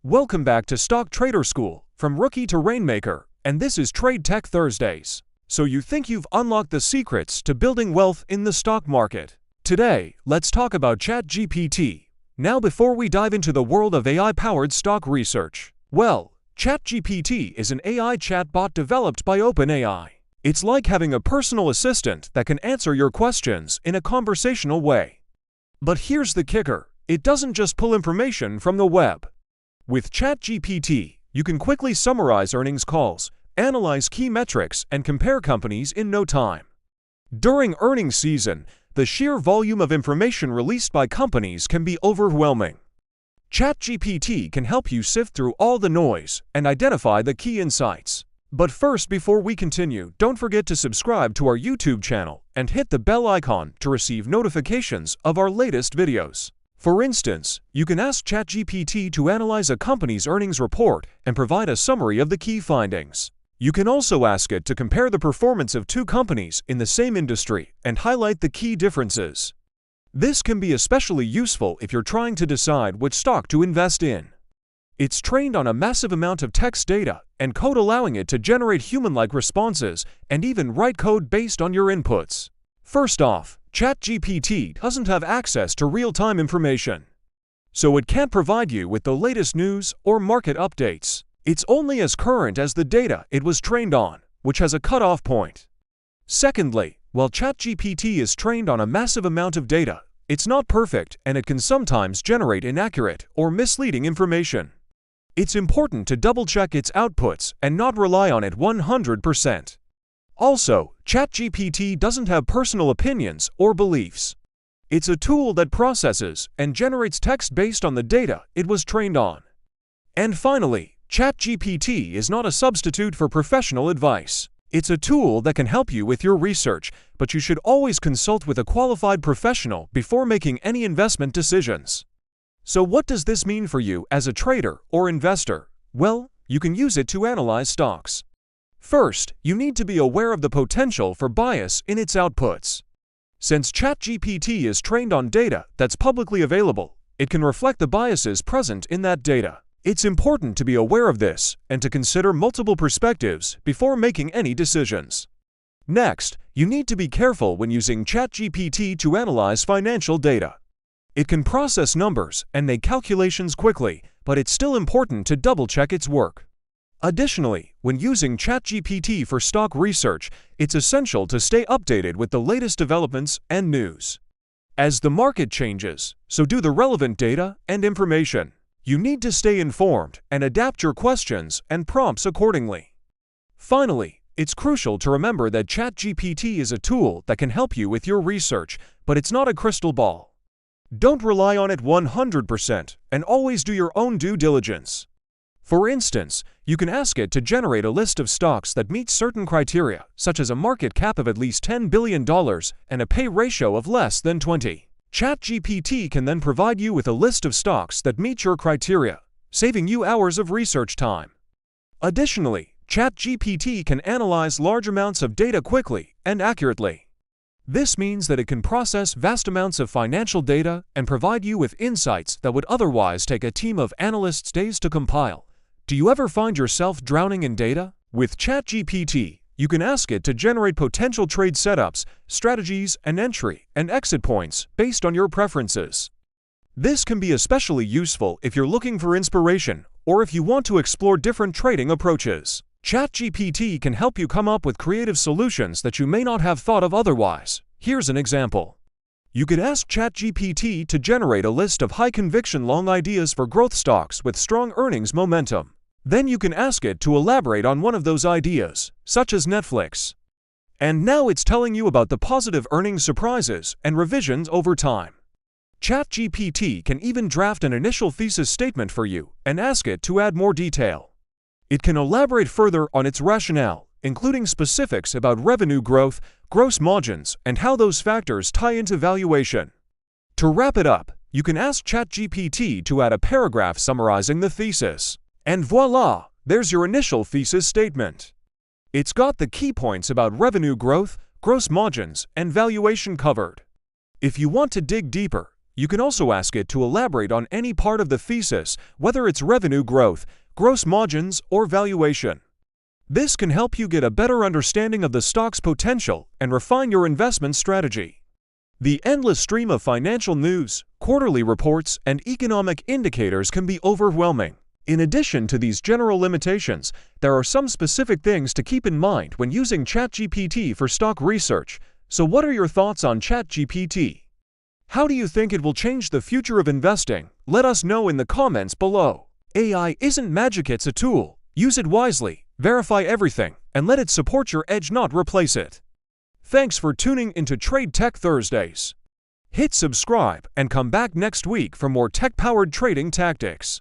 Welcome back to Stock Trader School, from Rookie to Rainmaker, and this is Trade Tech Thursdays. So you think you've unlocked the secrets to building wealth in the stock market? Today, let's talk about ChatGPT. Now before we dive into the world of AI-powered stock research, well, ChatGPT is an AI chatbot developed by OpenAI. It's like having a personal assistant that can answer your questions in a conversational way. But here's the kicker, it doesn't just pull information from the web. With ChatGPT, you can quickly summarize earnings calls, analyze key metrics, and compare companies in no time. During earnings season, the sheer volume of information released by companies can be overwhelming. ChatGPT can help you sift through all the noise and identify the key insights. But first, before we continue, don't forget to subscribe to our YouTube channel and hit the bell icon to receive notifications of our latest videos. For instance, you can ask ChatGPT to analyze a company's earnings report and provide a summary of the key findings. You can also ask it to compare the performance of two companies in the same industry and highlight the key differences. This can be especially useful if you're trying to decide which stock to invest in. It's trained on a massive amount of text data and code, allowing it to generate human-like responses and even write code based on your inputs. First off, ChatGPT doesn't have access to real-time information, so it can't provide you with the latest news or market updates. It's only as current as the data it was trained on, which has a cutoff point. Secondly, while ChatGPT is trained on a massive amount of data, it's not perfect and it can sometimes generate inaccurate or misleading information. It's important to double-check its outputs and not rely on it 100%. Also, ChatGPT doesn't have personal opinions or beliefs. It's a tool that processes and generates text based on the data it was trained on. And finally, ChatGPT is not a substitute for professional advice. It's a tool that can help you with your research, but you should always consult with a qualified professional before making any investment decisions. So what does this mean for you as a trader or investor? Well, you can use it to analyze stocks. First, you need to be aware of the potential for bias in its outputs. Since ChatGPT is trained on data that's publicly available, it can reflect the biases present in that data. It's important to be aware of this and to consider multiple perspectives before making any decisions. Next, you need to be careful when using ChatGPT to analyze financial data. It can process numbers and make calculations quickly, but it's still important to double-check its work. Additionally, when using ChatGPT for stock research, it's essential to stay updated with the latest developments and news. As the market changes, so do the relevant data and information. You need to stay informed and adapt your questions and prompts accordingly. Finally, it's crucial to remember that ChatGPT is a tool that can help you with your research, but it's not a crystal ball. Don't rely on it 100% and always do your own due diligence. For instance, you can ask it to generate a list of stocks that meet certain criteria, such as a market cap of at least $10 billion and a pay ratio of less than 20. ChatGPT can then provide you with a list of stocks that meet your criteria, saving you hours of research time. Additionally, ChatGPT can analyze large amounts of data quickly and accurately. This means that it can process vast amounts of financial data and provide you with insights that would otherwise take a team of analysts days to compile. Do you ever find yourself drowning in data? With ChatGPT, you can ask it to generate potential trade setups, strategies, and entry and exit points based on your preferences. This can be especially useful if you're looking for inspiration or if you want to explore different trading approaches. ChatGPT can help you come up with creative solutions that you may not have thought of otherwise. Here's an example. You could ask ChatGPT to generate a list of high-conviction long ideas for growth stocks with strong earnings momentum. Then you can ask it to elaborate on one of those ideas, such as Netflix. And now it's telling you about the positive earnings surprises and revisions over time. ChatGPT can even draft an initial thesis statement for you and ask it to add more detail. It can elaborate further on its rationale, including specifics about revenue growth, gross margins, and how those factors tie into valuation. To wrap it up, you can ask ChatGPT to add a paragraph summarizing the thesis. And voila, there's your initial thesis statement. It's got the key points about revenue growth, gross margins, and valuation covered. If you want to dig deeper, You can also ask it to elaborate on any part of the thesis, whether it's revenue growth, gross margins, or valuation. This can help you get a better understanding of the stock's potential and refine your investment strategy. The endless stream of financial news, quarterly reports, and economic indicators can be overwhelming. In addition to these general limitations, there are some specific things to keep in mind when using ChatGPT for stock research. So what are your thoughts on ChatGPT? How do you think it will change the future of investing? Let us know in the comments below. AI isn't magic, it's a tool. Use it wisely, verify everything, and let it support your edge, not replace it. Thanks for tuning into Trade Tech Thursdays. Hit subscribe and come back next week for more tech-powered trading tactics.